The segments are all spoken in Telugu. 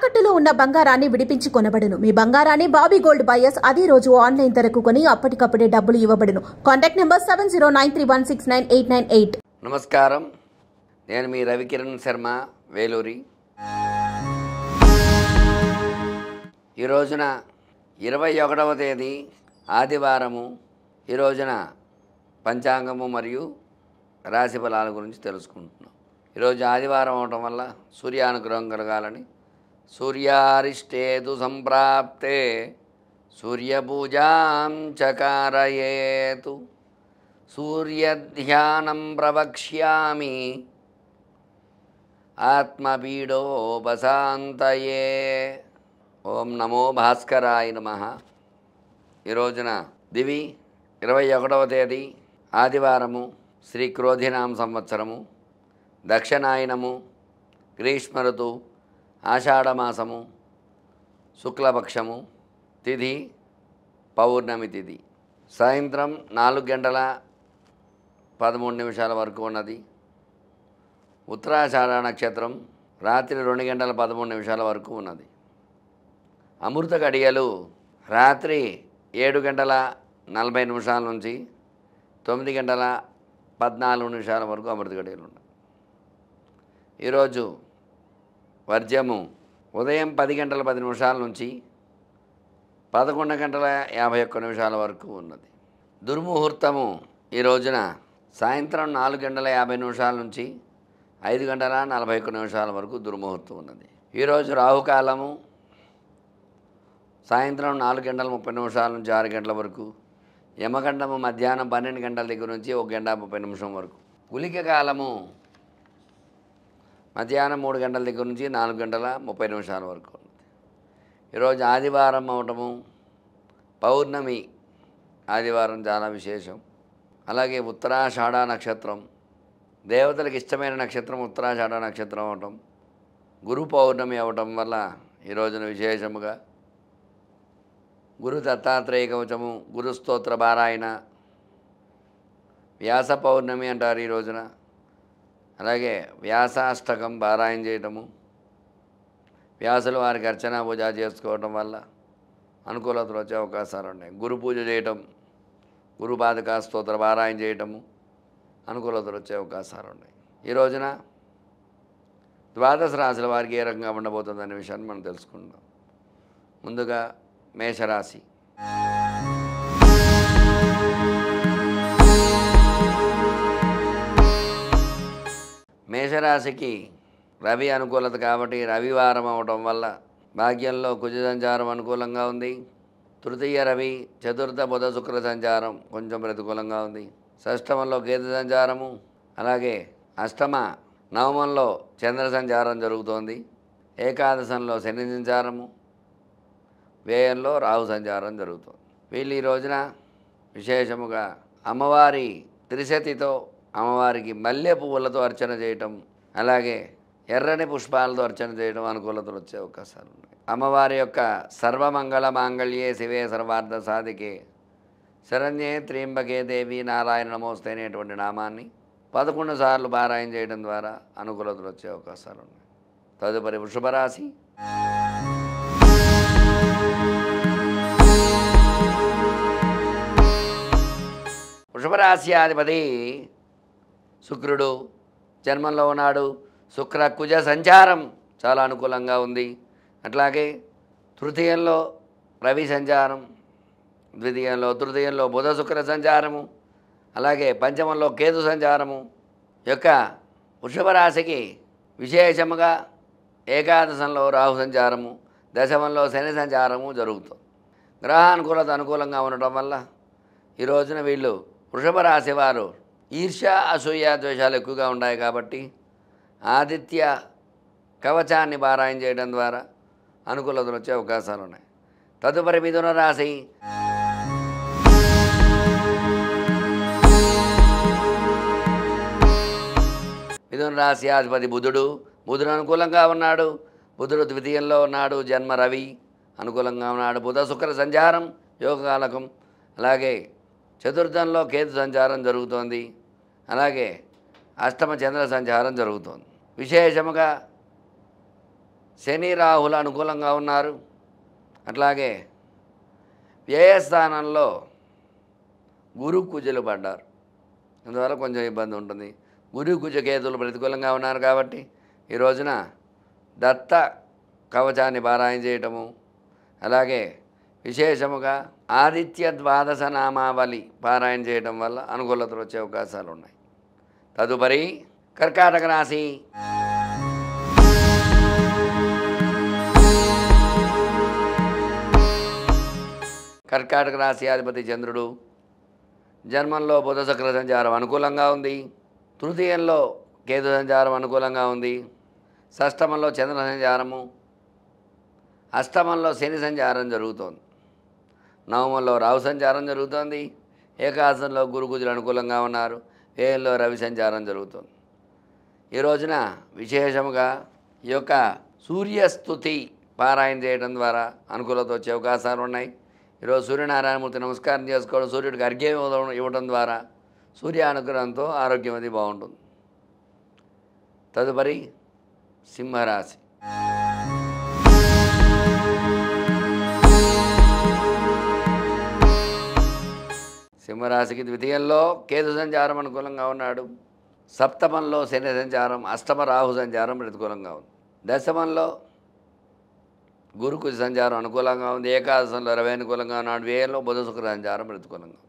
తాకట్టులో ఉన్న బంగారాన్ని విడిపించి కొనబడును. మీ బంగారాన్ని బాబీ గోల్డ్ బయర్స్ అదే రోజు ఆన్లైన్ ధరకు కొని అప్పటికప్పుడే డబ్బులు ఇవ్వబడును. Contact number 7093169898. నమస్కారం, నేను మీ రవికిరణ్ శర్మ, వేలూరి. ఈ రోజున 21వ తేదీ ఆదివారము. ఈ రోజున పంచాంగము మరియు రాశి ఫలాల గురించి తెలుసుకుంటున్నాం. ఈరోజు ఆదివారం అవటం వల్ల సూర్యానుగ్రహం కలగాలని, సూర్యారిష్టేతు సంప్రాప్తే సూర్యపూజాం చకారయేతు, సూర్యధ్యానం ప్రవక్ష్యామి ఆత్మపీడోపశాంతయే. ఓం నమో భాస్కరాయ నమః. ఈ రోజున దివి 21వ తేదీ ఆదివారము, శ్రీ క్రోధినామ సంవత్సరము, దక్షిణాయనము, గ్రీష్మ ఋతువు, ఆషాఢమాసము, శుక్లపక్షము, తిథి పౌర్ణమి తిథి. సాయంత్రం 4:13 వరకు ఉన్నది. ఉత్తరాషాఢ నక్షత్రం రాత్రి 2:13 వరకు ఉన్నది. అమృత గడియలు రాత్రి 7:40 నుంచి 9:14 వరకు అమృత గడియలు ఉన్నాయి. ఈరోజు వర్జ్యము ఉదయం 10:10 నుంచి 11:51 వరకు ఉన్నది. దుర్ముహూర్తము ఈ రోజున సాయంత్రం 4:50 నుంచి 5:41 వరకు దుర్ముహూర్తం ఉన్నది. ఈరోజు రాహుకాలము సాయంత్రం 4:30 నుంచి 6 గంటల వరకు, యమగండము మధ్యాహ్నం 12 గంటల దగ్గర నుంచి 1:30 వరకు, గుళిక కాలము మధ్యాహ్నం 3 గంటల దగ్గర నుంచి 4:30 వరకు ఉన్నది. ఈరోజు ఆదివారం అవటము, పౌర్ణమి ఆదివారం చాలా విశేషం. అలాగే ఉత్తరాషాఢ నక్షత్రం, దేవతలకు ఇష్టమైన నక్షత్రం ఉత్తరాషాఢ నక్షత్రం అవటం, గురు పౌర్ణమి అవటం వల్ల ఈ రోజున విశేషముగా గురు దత్తాత్రేయ కవచము, గురు స్తోత్ర పారాయణ, వ్యాస పౌర్ణమి అంటారు ఈ రోజున. అలాగే వ్యాసాష్టకం పారాయణ చేయటము, వ్యాసుల వారికి అర్చనా పూజ చేసుకోవటం వల్ల అనుకూలతలు వచ్చే అవకాశాలు ఉన్నాయి. గురు పూజ చేయటం, గురు పాదుకా స్తోత్ర పారాయణ చేయటము, అనుకూలతలు వచ్చే అవకాశాలు ఉన్నాయి. ఈ రోజున ద్వాదశ రాశుల వారికి ఏ రకంగా ఉండబోతుందనే విషయాన్ని మనం తెలుసుకుందాం. ముందుగా మేషరాశి. మేషరాశికి రవి అనుకూలత కాబట్టి రవివారం అవటం వల్ల భాగ్యంలో కుజ సంచారం అనుకూలంగా ఉంది. తృతీయ రవి, చతుర్థ బుధ శుక్ర సంచారం కొంచెం ప్రతికూలంగా ఉంది. షష్టమంలో కేతు సంచారము, అలాగే అష్టమ నవమంలో చంద్ర సంచారం జరుగుతోంది. ఏకాదశంలో శని సంచారము, వ్యయంలో రాహు సంచారం జరుగుతుంది. వీళ్ళు ఈ రోజున విశేషముగా అమ్మవారి త్రిశతితో అమ్మవారికి మల్లె పువ్వులతో అర్చన చేయటం, అలాగే ఎర్రని పుష్పాలతో అర్చన చేయడం అనుకూలతలు వచ్చే అవకాశాలు ఉన్నాయి. అమ్మవారి యొక్క సర్వమంగళ మాంగళ్యే శివే సర్వార్థ సాధికే శరణ్యే త్ర్యంబకే దేవి నారాయణ నమోస్తే అనేటువంటి నామాన్ని 11 సార్లు పారాయణ చేయడం ద్వారా అనుకూలతలు వచ్చే అవకాశాలు ఉన్నాయి. తదుపరి వృషభ రాశి. వృషభ రాశి అధిపతి శుక్రుడు జన్మంలో ఉన్నాడు. శుక్ర కుజ సంచారం చాలా అనుకూలంగా ఉంది. అట్లాగే తృతీయంలో రవి సంచారం, తృతీయంలో బుధ శుక్ర సంచారము, అలాగే పంచమంలో కేతు సంచారము యొక్క వృషభ రాశికి విశేషముగా ఏకాదశంలో రాహు సంచారము, దశమంలో శని సంచారము జరుగుతుంది. గ్రహానుకూలత అనుకూలంగా ఉండటం వల్ల ఈ రోజున వీళ్ళు వృషభ రాశి వారు ఈర్ష్య, అసూయ, ద్వేషాలు ఎక్కువగా ఉన్నాయి కాబట్టి ఆదిత్య కవచాన్ని పారాయణ చేయడం ద్వారా అనుకూలతలు వచ్చే అవకాశాలు ఉన్నాయి. తదుపరి మిథున రాశి. మిథున రాశి అధిపతి బుధుడు అనుకూలంగా ఉన్నాడు. బుధుడు ద్వితీయంలో ఉన్నాడు. జన్మ రవి అనుకూలంగా ఉన్నాడు. బుధ శుక్ర సంచారం యోగకాలకం, అలాగే చతుర్థంలో కేతు సంచారం జరుగుతోంది. అలాగే అష్టమ చంద్ర సంచారం జరుగుతోంది. విశేషముగా శని రాహులు అనుకూలంగా ఉన్నారు. అట్లాగే వ్యయస్థానంలో గురు కుజులు పడ్డారు. అందువల్ల కొంచెం ఇబ్బంది ఉంటుంది. గురు కుజ కేతులు ప్రతికూలంగా ఉన్నారు కాబట్టి ఈ రోజున దత్త కవచాన్ని పారాయణ చేయటము, అలాగే విశేషముగా ఆదిత్య ద్వాదశ నామావళి పారాయణ చేయటం వల్ల అనుకూలతలు వచ్చే అవకాశాలు ఉన్నాయి. తదుపరి కర్కాటక రాశి. కర్కాటక రాశి అధిపతి చంద్రుడు. జన్మంలో బుధ శుక్ర సంచారం అనుకూలంగా ఉంది. తృతీయంలో కేతు సంచారం అనుకూలంగా ఉంది. షష్టమంలో చంద్ర సంచారము, అష్టమంలో శని సంచారం జరుగుతోంది. నవమంలో రాహు సంచారం జరుగుతోంది. ఏకాదశంలో గురు కుజులు అనుకూలంగా ఉన్నారు. వ్యయంలో రవి సంచారం జరుగుతోంది. ఈ రోజున విశేషముగా ఈ యొక్క సూర్యస్తుతి పారాయణ చేయడం ద్వారా అనుకూలత వచ్చే అవకాశాలు ఉన్నాయి. ఈరోజు సూర్యనారాయణమూర్తి నమస్కారం చేసుకోవడం, సూర్యుడికి అర్ఘ్యం ఇవ్వడం ద్వారా సూర్య అనుగ్రహంతో ఆరోగ్యం అది బాగుంటుంది. తదుపరి సింహరాశి. సింహరాశికి ద్వితీయంలో కేతు సంచారం అనుకూలంగా ఉన్నాడు. సప్తమంలో శని సంచారం, అష్టమ రాహు సంచారం ప్రతికూలంగా ఉంది. దశమంలో గురు కుజ సంచారం అనుకూలంగా ఉంది. ఏకాదశంలో రవి అనుకూలంగా ఉన్నాడు. వ్యయంలో బుధ శుక్ర సంచారం ప్రతికూలంగా ఉంది.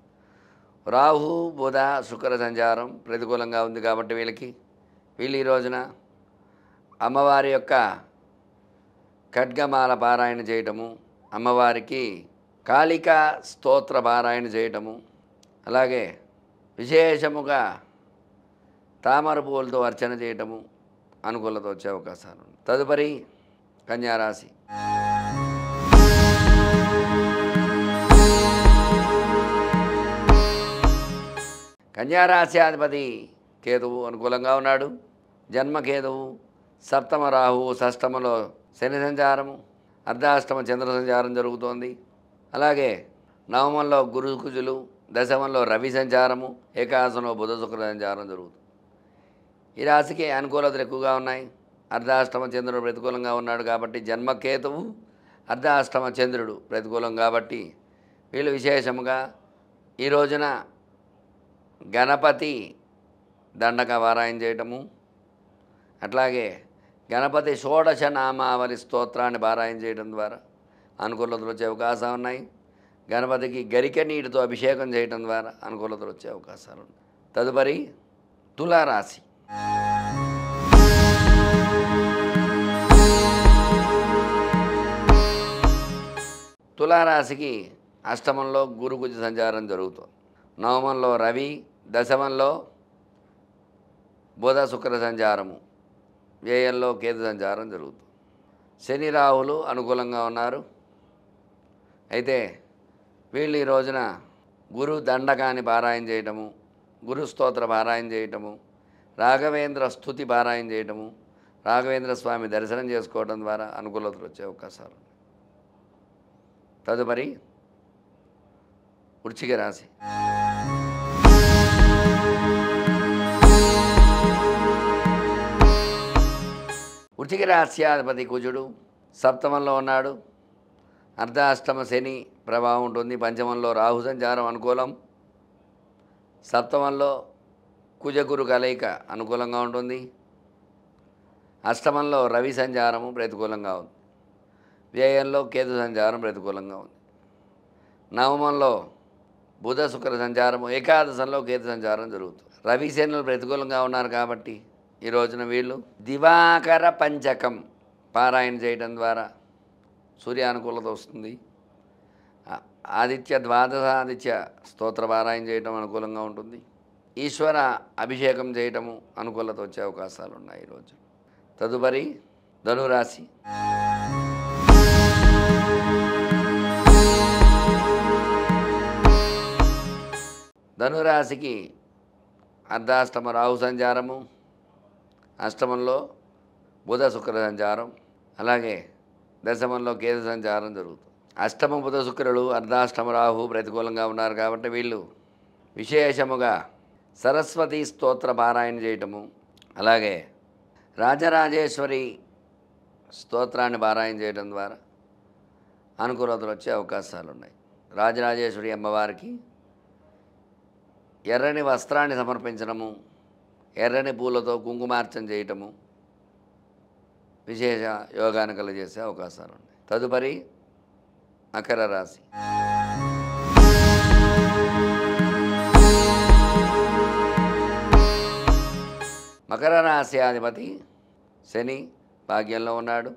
రాహు బుధ శుక్ర సంచారం ప్రతికూలంగా ఉంది కాబట్టి వీళ్ళు ఈ రోజున అమ్మవారి యొక్క ఖడ్గమాల పారాయణ చేయటము, అమ్మవారికి కాళికా స్తోత్ర పారాయణ చేయటము, అలాగే విశేషముగా తామర పువ్వులతో అర్చన చేయటము అనుకూలత వచ్చే అవకాశాలు ఉన్నాయి. తదుపరి కన్యారాశి. కన్యారాశి అధిపతి కేతువు అనుకూలంగా ఉన్నాడు. జన్మకేతువు, సప్తమ రాహువు, షష్టమలో శని సంచారము, అర్ధాష్టమ చంద్ర సంచారం జరుగుతోంది. అలాగే నవమంలో గురు కుజులు, దశమంలో రవి సంచారము, ఏకాదశంలో బుధ శుక్ర సంచారం జరుగుతుంది. ఈ రాశికి అనుకూలతలు ఎక్కువగా ఉన్నాయి. అర్ధాష్టమ చంద్రుడు ప్రతికూలంగా ఉన్నాడు కాబట్టి జన్మకేతువు, అర్ధాష్టమ చంద్రుడు ప్రతికూలం కాబట్టి వీళ్ళు విశేషముగా ఈ రోజున గణపతి దండక పారాయణ చేయటము, అట్లాగే గణపతి షోడశ నామావళి స్తోత్రాన్ని పారాయణ చేయడం ద్వారా అనుకూలతలు వచ్చే అవకాశాలు ఉన్నాయి. గణపతికి గరిక నీటితో అభిషేకం చేయడం ద్వారా అనుకూలతలు వచ్చే అవకాశాలు ఉన్నాయి. తదుపరి తులారాశి. తులారాశికి అష్టమంలో గురు కుజ సంచారం జరుగుతుంది. నవమంలో రవి, దశమంలో బుధ శుక్ర సంచారము, వ్యయంలో కేతు సంచారం జరుగుతుంది. శని రాహులు అనుకూలంగా ఉన్నారు. అయితే వీళ్ళు ఈ రోజున గురు దండకాన్ని పారాయణ చేయటము, గురు స్తోత్ర పారాయణ చేయటము, రాఘవేంద్ర స్తుతి పారాయణ చేయటము, రాఘవేంద్ర స్వామి దర్శనం చేసుకోవడం ద్వారా అనుకూలతలు వచ్చే అవకాశాలు. తదుపరి వృశ్చిక రాశి. వృశ్చిక రాశ్యాధిపతి కుజుడు సప్తమంలో ఉన్నాడు. అర్ధాష్టమ శని ప్రభావం ఉంటుంది. పంచమంలో రాహు సంచారం అనుకూలం. సప్తమంలో కుజగురు కలయిక అనుకూలంగా ఉంటుంది. అష్టమంలో రవి సంచారము ప్రతికూలంగా ఉంది. వ్యయంలో కేతు సంచారం ప్రతికూలంగా ఉంది. నవమంలో బుధ శుక్ర సంచారము, ఏకాదశంలో కేతు సంచారం జరుగుతుంది. రవి శనులు ప్రతికూలంగా ఉన్నారు కాబట్టి ఈ రోజున వీళ్ళు దివాకర పంచకం పారాయణ చేయడం ద్వారా సూర్యానుకూలత వస్తుంది. ఆదిత్య ద్వాదశాదిత్య స్తోత్ర పారాయణ చేయటం అనుకూలంగా ఉంటుంది. ఈశ్వర అభిషేకం చేయటము అనుకూలత వచ్చే అవకాశాలు ఉన్నాయి ఈరోజు. తదుపరి ధనురాశి. ధనురాశికి అర్ధాష్టమ రాహు సంచారము, అష్టమంలో బుధ శుక్ర సంచారం, అలాగే దశమంలో కేతు సంచారం జరుగుతుంది. అష్టమ బుధ శుక్రులు, అర్ధాష్టమ రాహు ప్రతికూలంగా ఉన్నారు కాబట్టి వీళ్ళు విశేషముగా సరస్వతి స్తోత్ర పారాయణ చేయటము, అలాగే రాజరాజేశ్వరి స్తోత్రాన్ని పారాయణ చేయడం ద్వారా అనుకూలతలు వచ్చే అవకాశాలు ఉన్నాయి. రాజరాజేశ్వరి అమ్మవారికి ఎర్రని వస్త్రాన్ని సమర్పించడము, ఎర్రని పూలతో కుంకుమార్చన చేయటము విశేష యోగాన్ని కలుగజేసే అవకాశాలు ఉన్నాయి. తదుపరి మకర రాశి. మకర రాశి అధిపతి శని భాగ్యంలో ఉన్నాడు.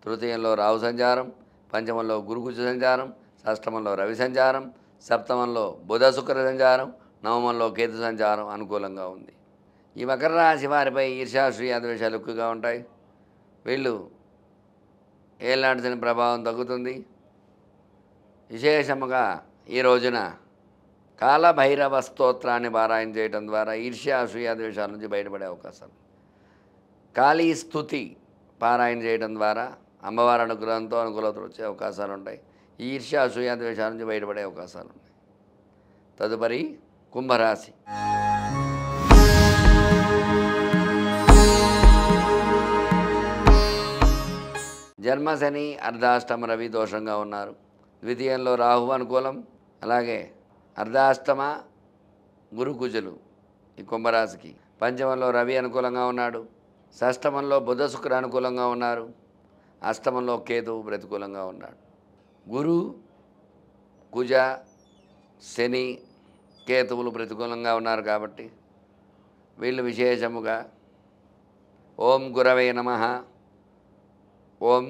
తృతీయంలో రాహు సంచారం, పంచమంలో గురుకుజ సంచారం, షష్టమంలో రవి సంచారం, సప్తమంలో బుధ శుక్ర సంచారం, నవమంలో కేతు సంచారం అనుకూలంగా ఉంది. ఈ మకర రాశి వారిపై ఈర్ష్యాశ్రీ ద్వేషాలు ఎక్కువగా ఉంటాయి. వీళ్ళు ఏలాంటి శని ప్రభావం తగ్గుతుంది. విశేషముగా ఈ రోజున కాలభైరవ స్తోత్రాన్ని పారాయణ చేయడం ద్వారా ఈర్ష్యాశ్రీ ద్వేషాల నుంచి బయటపడే అవకాశాలు. కాళీ స్తుతి పారాయణ చేయడం ద్వారా అమ్మవారి అనుగ్రహంతో అనుకూలతలు వచ్చే అవకాశాలు ఉంటాయి. ఈ ఈర్ష్యాశ్రీ ద్వేషాల నుంచి బయటపడే అవకాశాలు ఉన్నాయి. తదుపరి కుంభరాశి. జన్మశని అర్ధాష్టమ రవి దోషంగా ఉన్నారు. ద్వితీయంలో రాహు అనుకూలం, అలాగే అర్ధాష్టమ గురుకుజులు ఈ కుంభరాశికి. పంచమంలో రవి అనుకూలంగా ఉన్నాడు. షష్టమంలో బుధ శుక్ర అనుకూలంగా ఉన్నారు. అష్టమంలో కేతువు ప్రతికూలంగా ఉన్నాడు. గురు కుజ శని కేతువులు ప్రతికూలంగా ఉన్నారు కాబట్టి వీళ్ళు విశేషముగా ఓం గురవే నమః, ఓం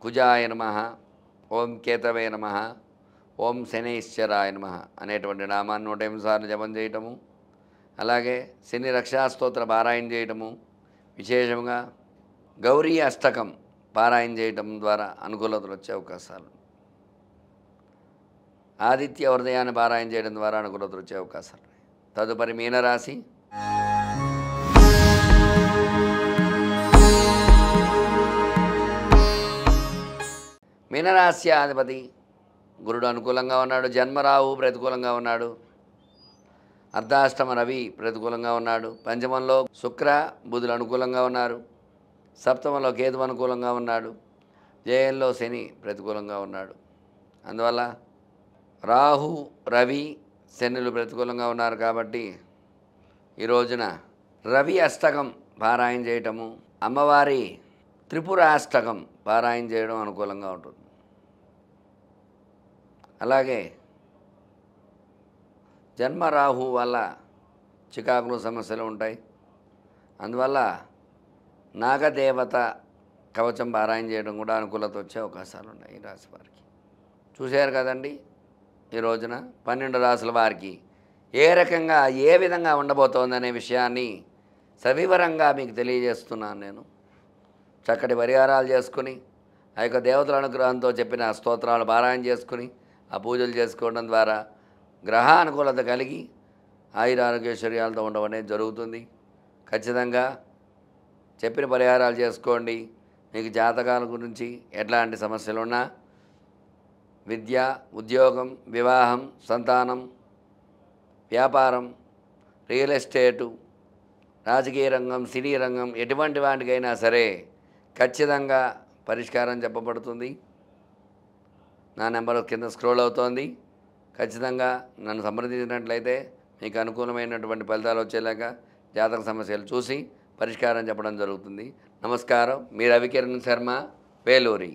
కుజాయ నమః, ఓం కేతవే నమః, ఓం శనైశ్చరాయ నమః అనేటువంటి నామాన్ని 108 సార్లు జపం చేయటము, అలాగే శని రక్షాస్తోత్ర పారాయణ చేయటము, విశేషంగా గౌరీ అష్టకం పారాయణ చేయటం ద్వారా అనుకూలతలు వచ్చే అవకాశాలు. ఆదిత్య హృదయాన్ని పారాయణ చేయడం ద్వారా అనుకూలతలు వచ్చే అవకాశాలు. తదుపరి మీనరాశి. మీనరాశి అధిపతి గురుడు అనుకూలంగా ఉన్నాడు. జన్మరాహు ప్రతికూలంగా ఉన్నాడు. అర్ధాష్టమ రవి ప్రతికూలంగా ఉన్నాడు. పంచమంలో శుక్ర బుధులు అనుకూలంగా ఉన్నారు. సప్తమంలో కేతు అనుకూలంగా ఉన్నాడు. జయంలో శని ప్రతికూలంగా ఉన్నాడు. అందువల్ల రాహు రవి శనులు ప్రతికూలంగా ఉన్నారు కాబట్టి ఈ రోజున రవి అష్టకం పారాయణ చేయటము, అమ్మవారి త్రిపుర అష్టకం పారాయణ చేయడం అనుకూలంగా ఉంటుంది. అలాగే జన్మరాహు వల్ల చికాకులు సమస్యలు ఉంటాయి. అందువల్ల నాగదేవత కవచం పారాయణ చేయడం కూడా అనుకూలత వచ్చే అవకాశాలు ఉన్నాయి ఈ రాశి వారికి. చూశారు కదండి, ఈ రోజున 12 రాశుల వారికి ఏ రకంగా ఏ విధంగా ఉండబోతోందనే విషయాన్ని సవివరంగా మీకు తెలియజేస్తున్నాను. నేను చక్కటి పరిహారాలు చేసుకుని ఆ యొక్క దేవతల అనుగ్రహంతో చెప్పిన స్తోత్రాలు పారాయణ చేసుకుని ఆ పూజలు చేసుకోవడం ద్వారా గ్రహ అనుకూలత కలిగి ఆయురారోగ్యైశ్వర్యాలతో ఉండడం అనేది జరుగుతుంది. ఖచ్చితంగా చెప్పిన పరిహారాలు చేసుకోండి. మీకు జాతకాల గురించి ఎట్లాంటి సమస్యలున్నా విద్య, ఉద్యోగం, వివాహం, సంతానం, వ్యాపారం, రియల్ ఎస్టేటు, రాజకీయ రంగం, సినీ రంగం ఎటువంటి వాటికైనా సరే ఖచ్చితంగా పరిష్కారం చెప్పబడుతుంది. నా నెంబర్ కింద స్క్రోల్ అవుతోంది. ఖచ్చితంగా నన్ను సంప్రదించినట్లయితే మీకు అనుకూలమైనటువంటి ఫలితాలు వచ్చేలాగా జాతక సమస్యలు చూసి పరిష్కారం చెప్పడం జరుగుతుంది. నమస్కారం. మీ రవికిరణ్ శర్మ, వేలూరి.